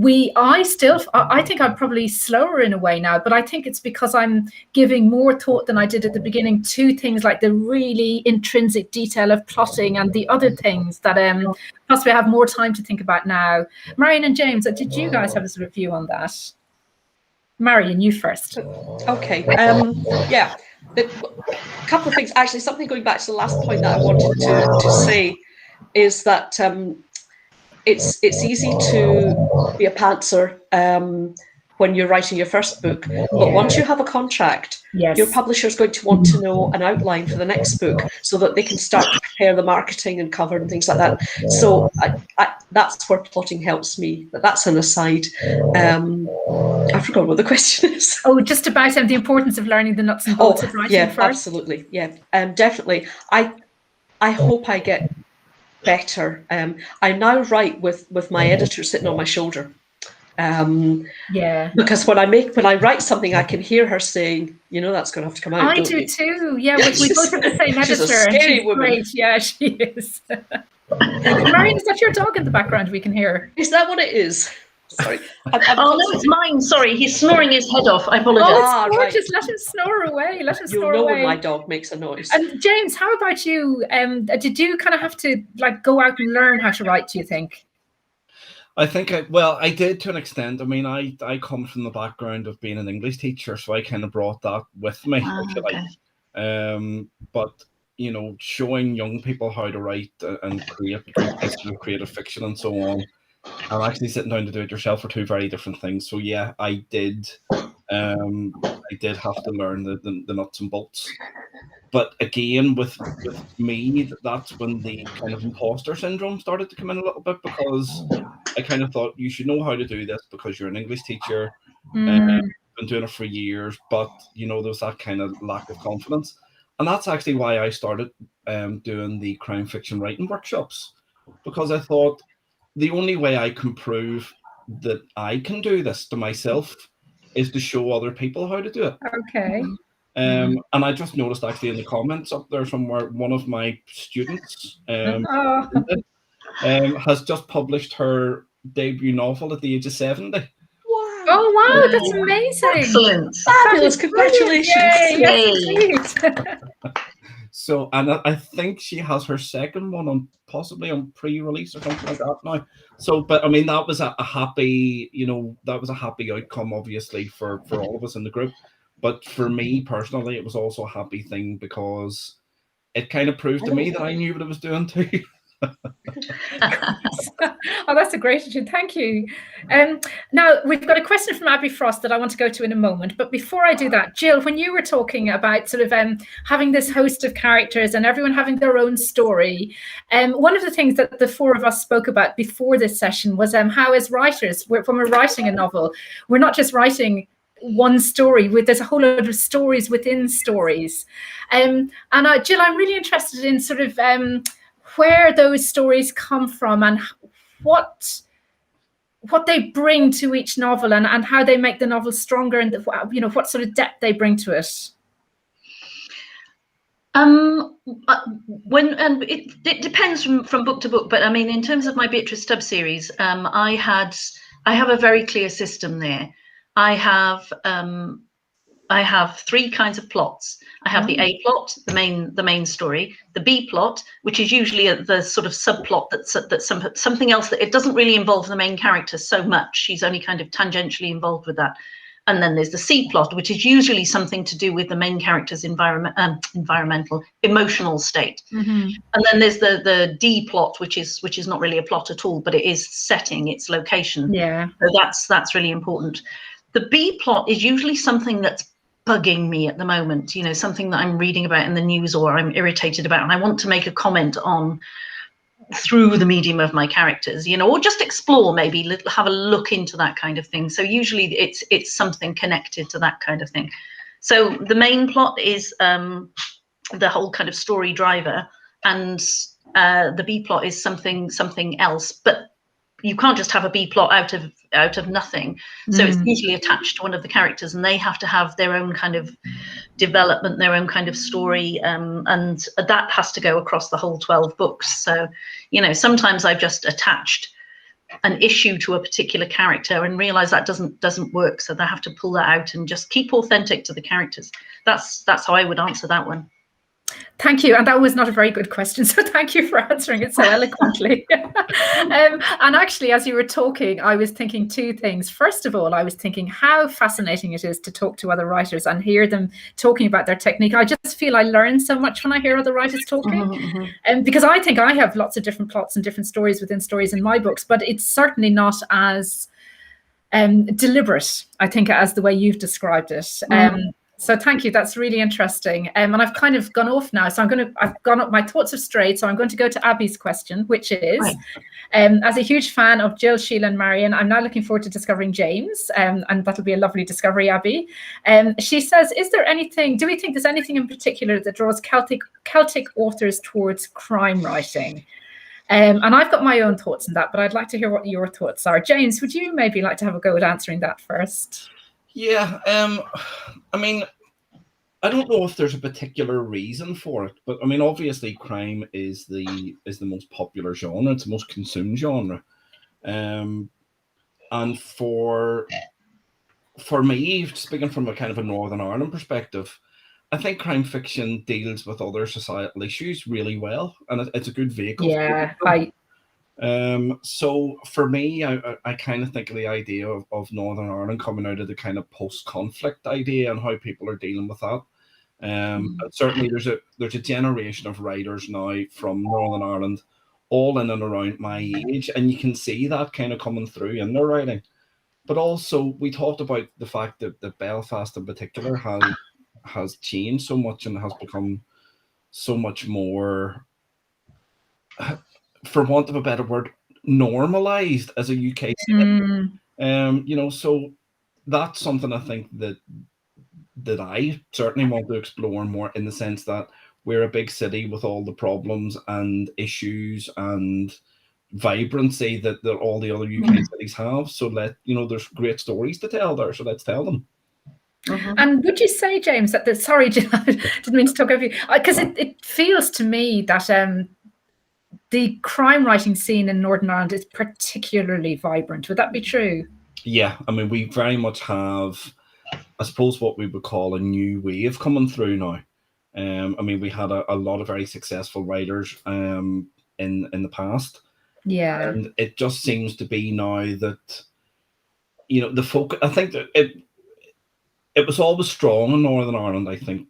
I think I'm probably slower in a way now, but I think it's because I'm giving more thought than I did at the beginning to things like the really intrinsic detail of plotting and the other things that possibly I have more time to think about now. Marion and James, did you guys have a sort of view on that? Marion, you first. Okay. Yeah. A couple of things. Actually, something going back to the last point that I wanted to say is that it's easy to be a pantser when you're writing your first book, but once you have a contract, your publisher is going to want to know an outline for the next book so that they can start to prepare the marketing and cover and things like that. So that's where plotting helps me. But that's an aside. I forgot what the question is. Oh, just about the importance of learning the nuts and bolts of writing first. Absolutely. Yeah, definitely. I hope I get better. I now write with my editor sitting on my shoulder. Because when I write something, I can hear her saying, that's going to have to come out. I do too. Yeah, we both have the same editor. She's a scary woman. Great. Yeah, she is. Marion, is that your dog in the background? We can hear. Is that what it is? Sorry. No, it's mine. Sorry, he's snoring his head off. I apologise. Oh, it's gorgeous. Right. Let him snore away. You'll know when my dog makes a noise. And James, how about you? Did you kind of have to go out and learn how to write, do you think? I think I did to an extent. I mean, I come from the background of being an English teacher, so I kind of brought that with me, if you like. But showing young people how to write and creative fiction and so on, and actually sitting down to do it yourself are two very different things. So yeah, I did have to learn the nuts and bolts. But again, with me, that's when the kind of imposter syndrome started to come in a little bit, because I kind of thought you should know how to do this because you're an English teacher, been doing it for years, but there's that kind of lack of confidence. And that's actually why I started doing the crime fiction writing workshops, because I thought the only way I can prove that I can do this to myself is to show other people how to do it. Okay. And I just noticed actually in the comments up there somewhere, one of my students has just published her debut novel at the age of 70. Wow. Oh, wow, that's amazing. Excellent. Fabulous. Congratulations. Yay. So, and I think she has her second one possibly on pre-release or something like that now. So, but I mean, that was a happy, that was a happy outcome, obviously, for all of us in the group. But for me personally, it was also a happy thing because it kind of proved to me that I knew what I was doing too. Oh, that's a great attitude. Thank you. Now we've got a question from Abby Frost that I want to go to in a moment. But before I do that, Jill, when you were talking about sort of having this host of characters and everyone having their own story, one of the things that the four of us spoke about before this session was how as writers, when we're writing a novel, we're not just writing one story, there's a whole lot of stories within stories. And Jill, I'm really interested in sort of where those stories come from and what they bring to each novel and how they make the novel stronger and what sort of depth they bring to it. It depends from book to book, but I mean, in terms of my Beatrice Stubbs series, I have a very clear system there. I have three kinds of plots. I have the A plot, the main story, the B plot, which is usually the sort of subplot that's something else that it doesn't really involve the main character so much. She's only kind of tangentially involved with that. And then there's the C plot, which is usually something to do with the main character's emotional state. And then there's the D plot, which is not really a plot at all, but it is setting, it's location. Yeah. So that's really important. The B plot is usually something that's bugging me at the moment, something that I'm reading about in the news or I'm irritated about, and I want to make a comment on through the medium of my characters, or just explore, maybe have a look into that kind of thing. So usually it's something connected to that kind of thing. So the main plot is the whole kind of story driver, and the B plot is something else. But you can't just have a B plot out of nothing. So it's usually attached to one of the characters, and they have to have their own kind of development, their own kind of story, and that has to go across the whole 12 books. So, sometimes I've just attached an issue to a particular character and realize that doesn't work, so they have to pull that out and just keep authentic to the characters. That's how I would answer that one. Thank you. And that was not a very good question, so thank you for answering it so eloquently. And actually, as you were talking, I was thinking two things. First of all, I was thinking how fascinating it is to talk to other writers and hear them talking about their technique. I just feel I learn so much when I hear other writers talking. And because I think I have lots of different plots and different stories within stories in my books, but it's certainly not as deliberate, I think, as the way you've described it. So thank you. That's really interesting. And I've kind of gone off now. So I've gone up, my thoughts have strayed. So I'm going to go to Abby's question, which is, as a huge fan of Jill, Sheila and Marion, I'm now looking forward to discovering James. And that'll be a lovely discovery, Abby. She says, do we think there's anything in particular that draws Celtic authors towards crime writing? And I've got my own thoughts on that, but I'd like to hear what your thoughts are. James, would you maybe like to have a go at answering that first? Yeah, I mean, I don't know if there's a particular reason for it, but I mean, obviously, crime is the most popular genre. It's the most consumed genre, and for me, speaking from a kind of a Northern Ireland perspective, I think crime fiction deals with other societal issues really well, and it's a good vehicle. Yeah, so for me, I kind of think of the idea of Northern Ireland coming out of the kind of post-conflict idea and how people are dealing with that. And certainly there's a generation of writers now from Northern Ireland, all in and around my age, and you can see that kind of coming through in their writing. But also, we talked about the fact that Belfast in particular has changed so much and has become so much more, for want of a better word, normalized as a UK city. So that's something I think that I certainly want to explore more, in the sense that we're a big city with all the problems and issues and vibrancy that all the other UK cities have. So there's great stories to tell there, so let's tell them. And would you say, James, that sorry, Jill, I didn't mean to talk over you, because it feels to me that the crime writing scene in Northern Ireland is particularly vibrant. Would that be true? Yeah, I mean, we very much have, I suppose, what we would call a new wave coming through now. I mean, we had a lot of very successful writers in the past. Yeah. And it just seems to be now that, the focus, I think that it was always strong in Northern Ireland, I think,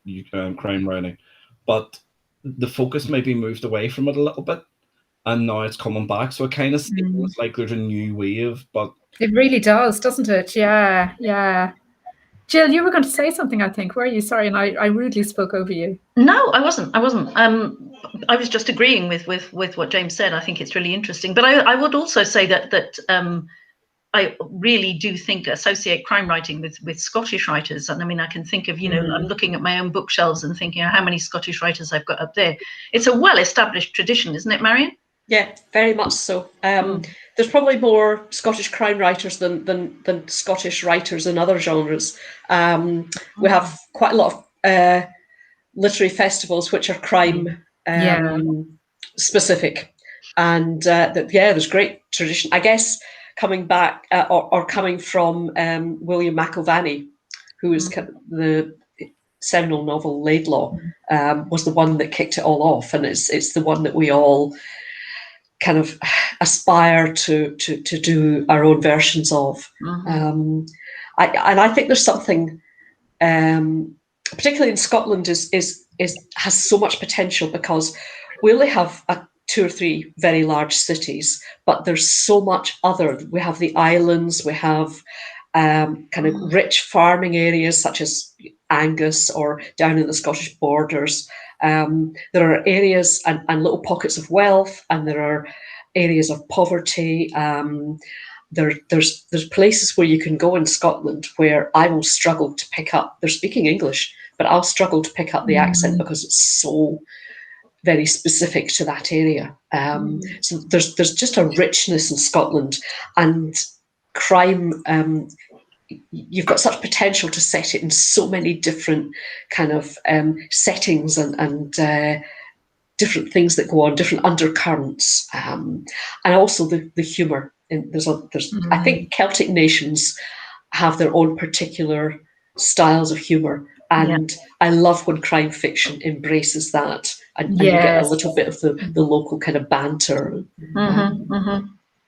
crime writing, but the focus maybe moved away from it a little bit, and now it's coming back. So it kind of seems like there's a new wave, but it really does, doesn't it? Yeah, yeah. Jill, you were going to say something, I think. Were you? Sorry, and I rudely spoke over you. No, I wasn't. I was just agreeing with what James said. I think it's really interesting. But I would also say that I really do associate crime writing with Scottish writers. And I mean, I can think of, I'm looking at my own bookshelves and thinking how many Scottish writers I've got up there. It's a well-established tradition, isn't it, Marion? Yeah, very much so. There's probably more Scottish crime writers than Scottish writers in other genres. We have quite a lot of literary festivals which are crime specific, and there's great tradition. I guess coming back or coming from William McIlvanney, who is the seminal novel Laidlaw, was the one that kicked it all off, and it's the one that we all kind of aspire to do our own versions of. I think there's something, particularly in Scotland, has so much potential, because we only have 2 or 3 very large cities, but there's so much other. We have the islands, we have kind of rich farming areas such as Angus or down in the Scottish borders. There are areas and little pockets of wealth, and there are areas of poverty. There's places where you can go in Scotland where I will struggle to pick up. They're speaking English, but I'll struggle to pick up the accent because it's so very specific to that area. So there's just a richness in Scotland, and crime. You've got such potential to set it in so many different kind of settings and different things that go on, different undercurrents, and also the humour. I think Celtic nations have their own particular styles of humour, and I love when crime fiction embraces that, and you get a little bit of the local kind of banter.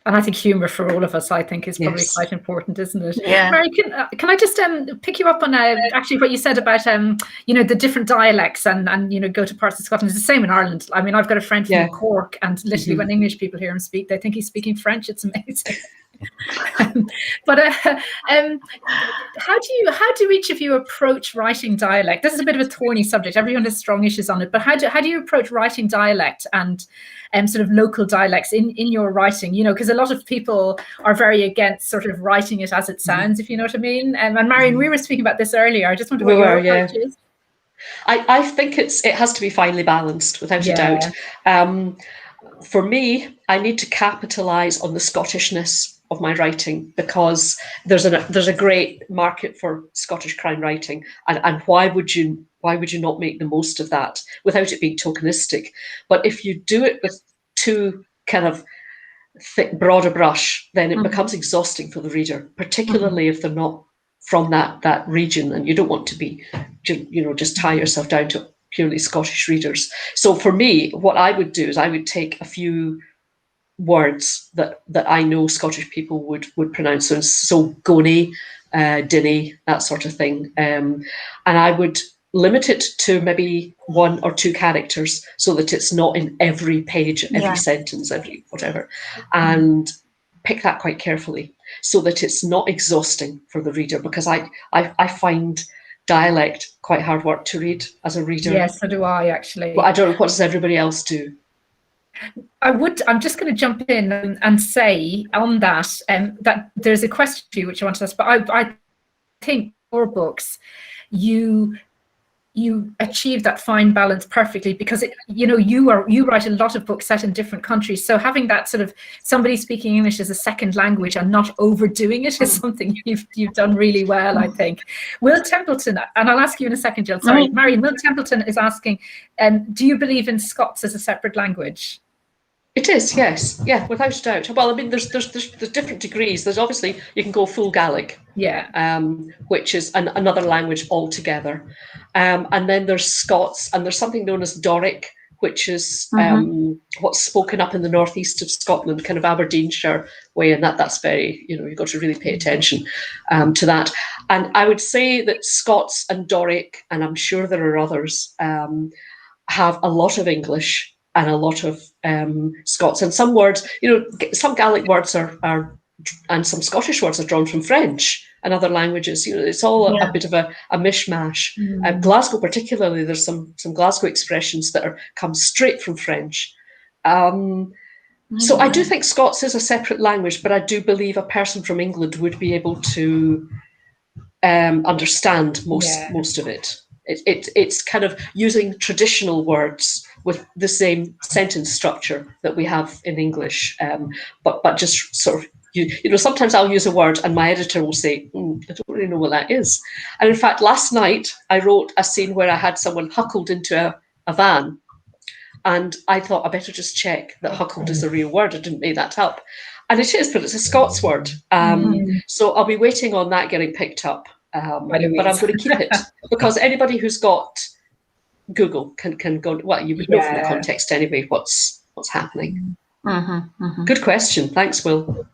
And I think humour for all of us, I think, is probably quite important, isn't it? Yeah. Mary, can I just pick you up on actually what you said about the different dialects and go to parts of Scotland. It's the same in Ireland. I mean, I've got a friend from Cork, and literally when English people hear him speak, they think he's speaking French. It's amazing. But how do each of you approach writing dialect? This is a bit of a thorny subject. Everyone has strong issues on it. But how do you approach writing dialect and sort of local dialects in your writing? Because a lot of people are very against sort of writing it as it sounds, if you know what I mean. And Marion, we were speaking about this earlier. I just wonder what your approach is. I think it has to be finely balanced, without a doubt. For me, I need to capitalise on the Scottishness of my writing, because there's a great market for Scottish crime writing, and why would you not make the most of that without it being tokenistic? But if you do it with too kind of thick, broader brush, then it becomes exhausting for the reader, particularly if they're not from that region, and you don't want to be, just tie yourself down to purely Scottish readers. So for me, what I would do is I would take a few words that I know Scottish people would pronounce, so goni, dinny, that sort of thing, and I would limit it to maybe 1 or 2 characters, so that it's not in every page, every sentence, every whatever, and pick that quite carefully so that it's not exhausting for the reader, because I find dialect quite hard work to read as a reader. Yes, so do I, actually. But I don't know, what does everybody else do? I'm just going to jump in and say on that that there's a question for you which I want to ask, but I think your books, you achieve that fine balance perfectly, because you write a lot of books set in different countries, so having that sort of somebody speaking English as a second language and not overdoing it is something you've done really well, I think. Will Templeton, and I'll ask you in a second, Jill, sorry, Marion, Will Templeton is asking, do you believe in Scots as a separate language? It is, yes, yeah, without a doubt. Well, I mean, there's different degrees. There's obviously, you can go full Gaelic, which is another language altogether, and then there's Scots, and there's something known as Doric, which is what's spoken up in the northeast of Scotland, kind of Aberdeenshire way, and that's very, you've got to really pay attention to that. And I would say that Scots and Doric, and I'm sure there are others, have a lot of English and a lot of Scots, and some words, some Gaelic words are and some Scottish words are drawn from French and other languages. It's all a bit of a mishmash. Glasgow particularly, there's some Glasgow expressions that come straight from French. So I do think Scots is a separate language, but I do believe a person from England would be able to understand most of it. It's kind of using traditional words with the same sentence structure that we have in English, but just sort of, sometimes I'll use a word and my editor will say, I don't really know what that is. And in fact, last night I wrote a scene where I had someone huckled into a van, and I thought I better just check that huckled is a real word. I didn't make that up. And it is, but it's a Scots word. So I'll be waiting on that getting picked up. But I'm going to keep it, because anybody who's got Google can go, well, you would know from the context anyway what's happening. Good question. Thanks, Will.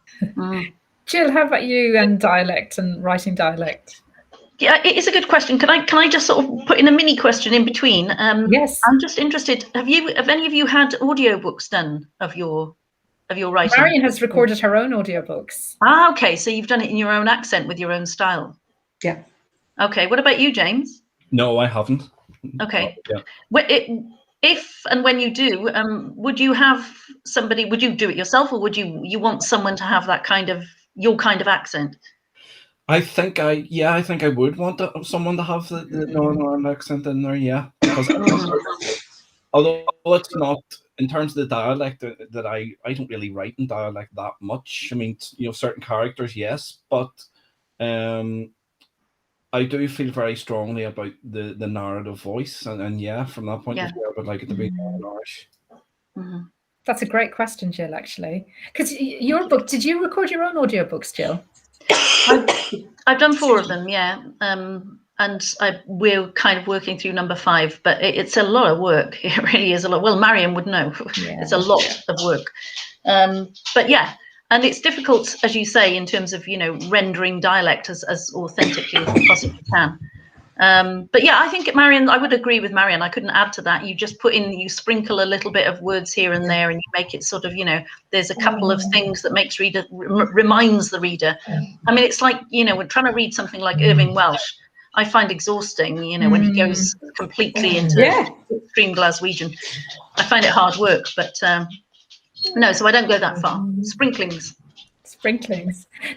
Jill, how about you and dialect and writing dialect? Yeah, it is a good question. Can I just sort of put in a mini question in between? Yes. I'm just interested, have any of you had audiobooks done of your writing? Marion has recorded her own audiobooks. Ah, okay, so you've done it in your own accent with your own style. Yeah. Okay, what about you, James? No, I haven't. Okay. Yeah. If and when you do, would you have somebody? Would you do it yourself, or would you want someone to have that kind of your kind of accent? I think I would want someone to have the Northern accent in there. Yeah, because although it's not in terms of the dialect that I don't really write in dialect that much. I mean, certain characters, yes, but I do feel very strongly about the narrative voice, and from that point of view, I would like it to be Marsh. That's a great question, Jill, actually. Because your book, did you record your own audiobooks, Jill? I've done 4 of them, yeah. And we're kind of working through number 5, but it's a lot of work. It really is a lot. Well, Marion would know. Yeah. It's a lot of work. But yeah, and it's difficult, as you say, in terms of, rendering dialect as authentically as you possibly can. But yeah, I think Marion, I would agree with Marion. I couldn't add to that. You just you sprinkle a little bit of words here and there, and you make it sort of, there's a couple of things that reminds the reader. I mean, it's like, when trying to read something like Irving Welsh, I find exhausting, when he goes completely into extreme Glaswegian. I find it hard work, but no, so I don't go that far. Sprinklings.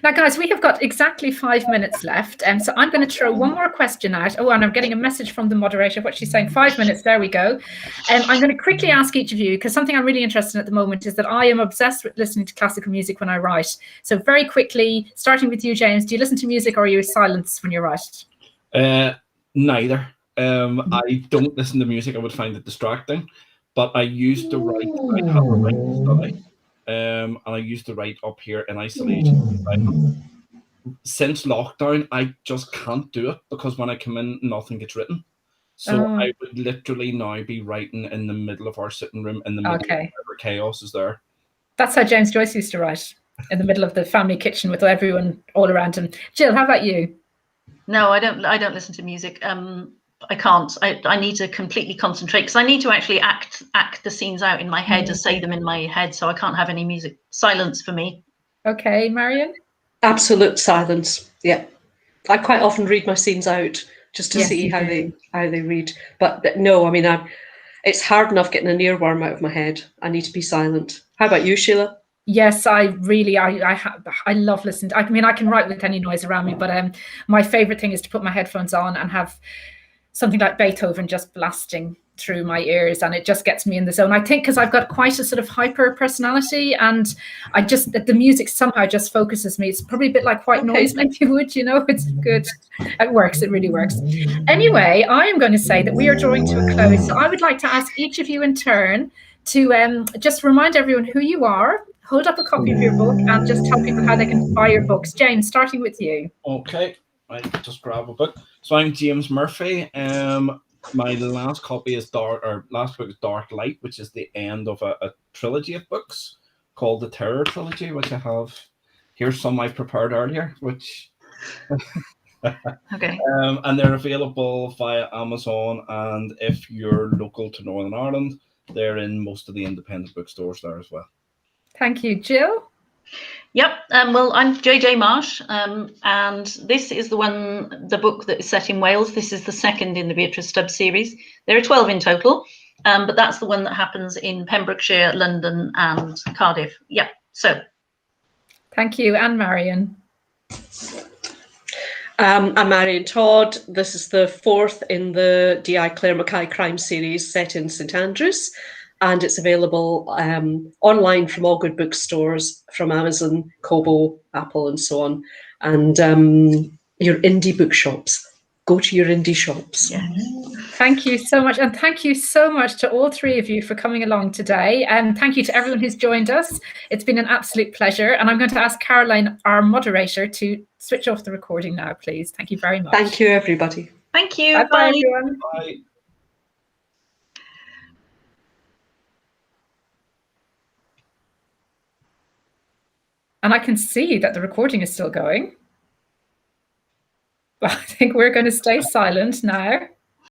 Now, guys, we have got exactly 5 minutes left, and so I'm going to throw one more question out. Oh, and I'm getting a message from the moderator. What she's saying, 5 minutes. There we go. I'm going to quickly ask each of you, because something I'm really interested in at the moment is that I am obsessed with listening to classical music when I write. So very quickly, starting with you, James, do you listen to music or are you silence when you write? Neither. I don't listen to music. I would find it distracting, but I used to write. I have a writing study. And I used to write up here in isolation. Since lockdown, I just can't do it because when I come in, nothing gets written. So I would literally now be writing in the middle of our sitting room, in the middle of whatever chaos is there. That's how James Joyce used to write, in the middle of the family kitchen with everyone all around him. Jill, how about you? No, I don't listen to music. I can't. I need to completely concentrate because I need to actually act the scenes out in my head and say them in my head. So I can't have any music. Silence for me. Okay, Marion? Absolute silence. Yeah. I quite often read my scenes out just to see how they read. But no, I mean, it's hard enough getting an earworm out of my head. I need to be silent. How about you, Sheila? Yes, I love listening. I mean, I can write with any noise around me, but my favorite thing is to put my headphones on and have something like Beethoven just blasting through my ears, and it just gets me in the zone. I think because I've got quite a sort of hyper personality, and the music somehow just focuses me. It's probably a bit like white noise, maybe you would, it's good. It works, it really works. Anyway, I am going to say that we are drawing to a close. So I would like to ask each of you in turn to just remind everyone who you are, hold up a copy of your book, and just tell people how they can buy your books. James, starting with you. Okay, I just grab a book. So I'm James Murphy. My last copy is last book is Dark Light, which is the end of a trilogy of books called the Terror Trilogy, which I have. Here's some I prepared earlier, which okay. And they're available via Amazon, and if you're local to Northern Ireland, they're in most of the independent bookstores there as well. Thank you. Jill? Yep. Well, I'm JJ Marsh, and this is the book that is set in Wales. This is the second in the Beatrice Stubbs series. There are 12 in total, but that's the one that happens in Pembrokeshire, London, and Cardiff. Yeah. So. Thank you. And Marion? I'm Marion Todd. This is the 4th in the D.I. Claire Mackay crime series set in St Andrews. And it's available online from all good bookstores, from Amazon, Kobo, Apple, and so on. And your indie bookshops. Go to your indie shops. Yeah. Thank you so much. And thank you so much to all 3 of you for coming along today. And thank you to everyone who's joined us. It's been an absolute pleasure. And I'm going to ask Caroline, our moderator, to switch off the recording now, please. Thank you very much. Thank you, everybody. Thank you. Bye-bye, everyone. Bye. And I can see that the recording is still going. But I think we're going to stay silent now.